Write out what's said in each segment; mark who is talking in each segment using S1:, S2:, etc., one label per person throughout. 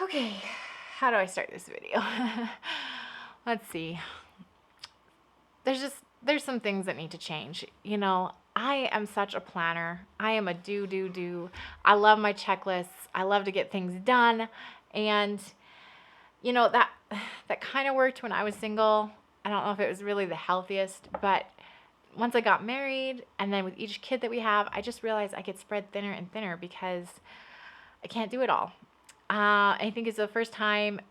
S1: Okay, how do I start this video? Let's see. There's some things that need to change. You know, I am such a planner. I am a do. I love my checklists. I love to get things done. And you know, that kind of worked when I was single. I don't know if it was really the healthiest, but once I got married and then with each kid that we have, I just realized I get spread thinner and thinner because I can't do it all. I think it's the first time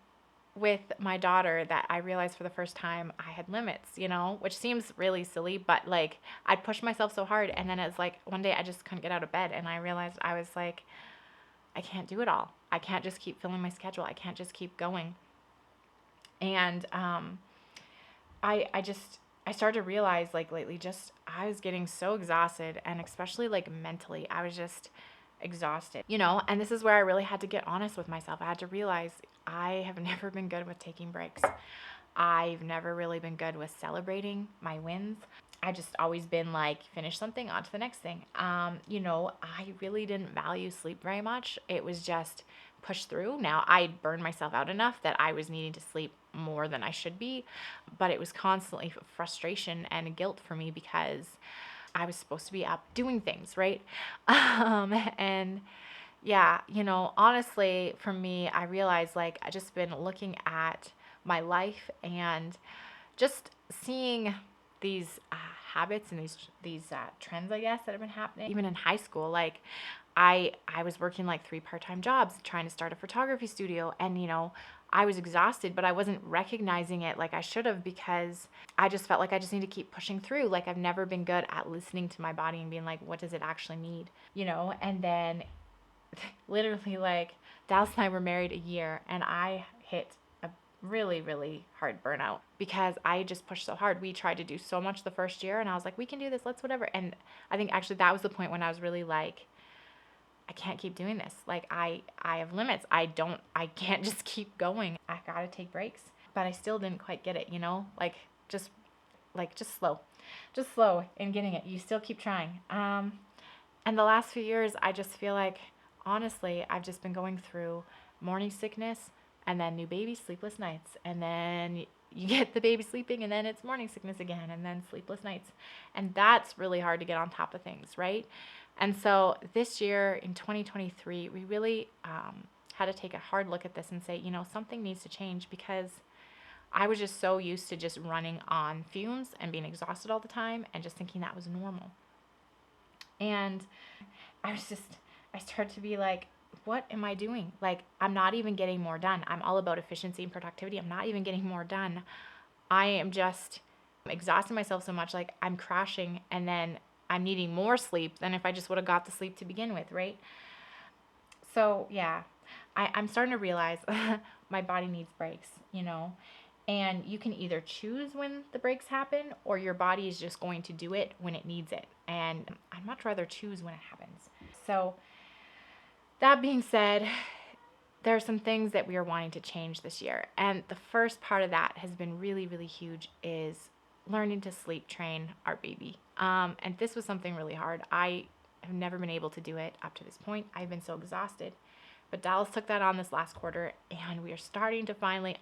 S1: with my daughter that I realized for the first time I had limits, you know, which seems really silly, but like I pushed myself so hard. And then it's like one day I just couldn't get out of bed and I realized I was like, I can't do it all. I can't just keep filling my schedule. I can't just keep going. And I started to realize like lately just I was getting so exhausted, and especially like mentally I was just exhausted, you know. And this is where I really had to get honest with myself. I had to realize I have never been good with taking breaks. I've never really been good with celebrating my wins. I just always been like, finish something, on to the next thing. You know, I really didn't value sleep very much. It was just push through. Now I burned myself out enough that I was needing to sleep more than I should be, but it was constantly frustration and guilt for me because I was supposed to be up doing things, right? And yeah, you know, honestly, for me, I realized like I just been looking at my life and just seeing these habits and these trends, I guess, that have been happening. Even in high school, like I was working like 3 part-time jobs trying to start a photography studio, and you know, I was exhausted, but I wasn't recognizing it like I should have because I just felt like I just need to keep pushing through. Like I've never been good at listening to my body and being like, what does it actually need? You know, and then literally like Dallas and I were married a year and I hit a really hard burnout because I just pushed so hard. We tried to do so much the first year and I was like, we can do this, let's whatever. And I think actually that was the point when I was really like, I can't keep doing this. Like I have limits. I can't just keep going. I gotta take breaks. But I still didn't quite get it, you know? Just just slow. Just slow in getting it. You still keep trying. And the last few years I just feel like honestly I've just been going through morning sickness and then new baby, sleepless nights, and then you get the baby sleeping and then it's morning sickness again and then sleepless nights. And that's really hard to get on top of things, right? And so this year in 2023, we really had to take a hard look at this and say, you know, something needs to change because I was just so used to just running on fumes and being exhausted all the time and just thinking that was normal. And I started to be like, what am I doing? Like, I'm not even getting more done. I'm all about efficiency and productivity. I'm not even getting more done. I am just exhausting myself so much. Like, I'm crashing and then I'm needing more sleep than if I just would have got the sleep to begin with, right? So, yeah, I'm starting to realize my body needs breaks, you know? And you can either choose when the breaks happen or your body is just going to do it when it needs it. And I'd much rather choose when it happens. So, that being said, there are some things that we are wanting to change this year. And the first part of that has been really huge is learning to sleep train our baby. And this was something really hard. I have never been able to do it up to this point. I've been so exhausted. But Dallas took that on this last quarter, and we are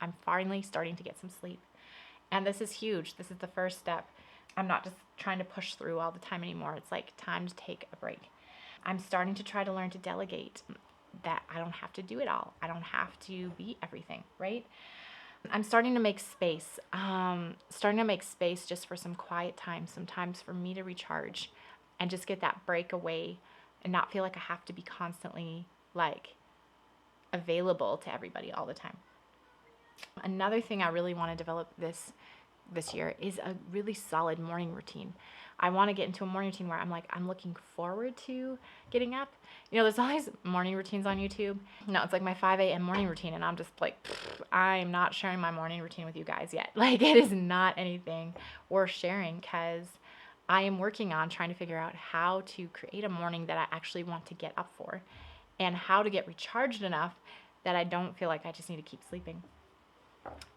S1: I'm finally starting to get some sleep. And this is huge. This is the first step. I'm not just trying to push through all the time anymore. It's like time to take a break. I'm starting to try to learn to delegate, that I don't have to do it all. I don't have to be everything, right? I'm starting to make space. Just for some quiet time, sometimes for me to recharge and just get that break away and not feel like I have to be constantly like available to everybody all the time. Another thing I really want to develop this year is a really solid morning routine. I want to get into a morning routine where I'm looking forward to getting up. You know, there's all these morning routines on YouTube. No, it's like my 5 a.m. morning routine, and I'm just like, I'm not sharing my morning routine with you guys yet. Like, it is not anything worth sharing because I am working on trying to figure out how to create a morning that I actually want to get up for and how to get recharged enough that I don't feel like I just need to keep sleeping.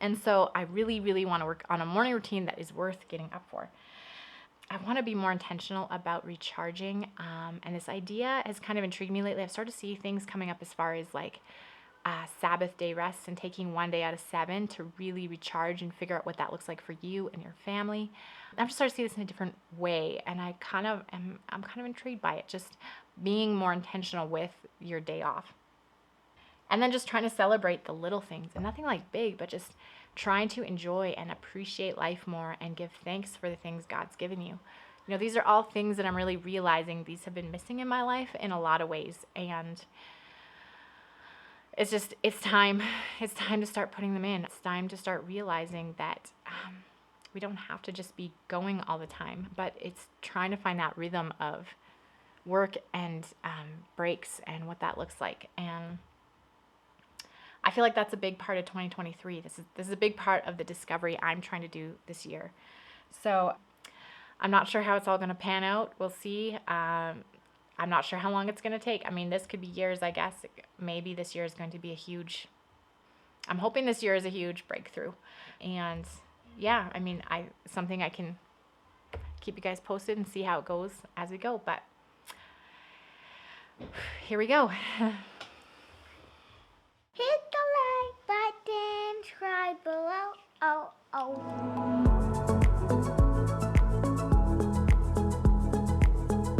S1: And so I really want to work on a morning routine that is worth getting up for. I want to be more intentional about recharging. And this idea has kind of intrigued me lately. I've started to see things coming up as far as like Sabbath day rests and taking one day out of 7 to really recharge and figure out what that looks like for you and your family. I'm just starting to see this in a different way, and I'm kind of intrigued by it. Just being more intentional with your day off. And then just trying to celebrate the little things, and nothing like big, but just trying to enjoy and appreciate life more and give thanks for the things God's given you. You know, these are all things that I'm really realizing these have been missing in my life in a lot of ways. And it's time to start putting them in. It's time to start realizing that we don't have to just be going all the time, but it's trying to find that rhythm of work and breaks and what that looks like. And I feel like that's a big part of 2023. This is a big part of the discovery I'm trying to do this year. So I'm not sure how it's all going to pan out. We'll see. I'm not sure how long it's going to take. I mean, this could be years, I guess. Maybe this year is going to be I'm hoping this year is a huge breakthrough. And yeah, I mean, something I can keep you guys posted and see how it goes as we go. But here we go.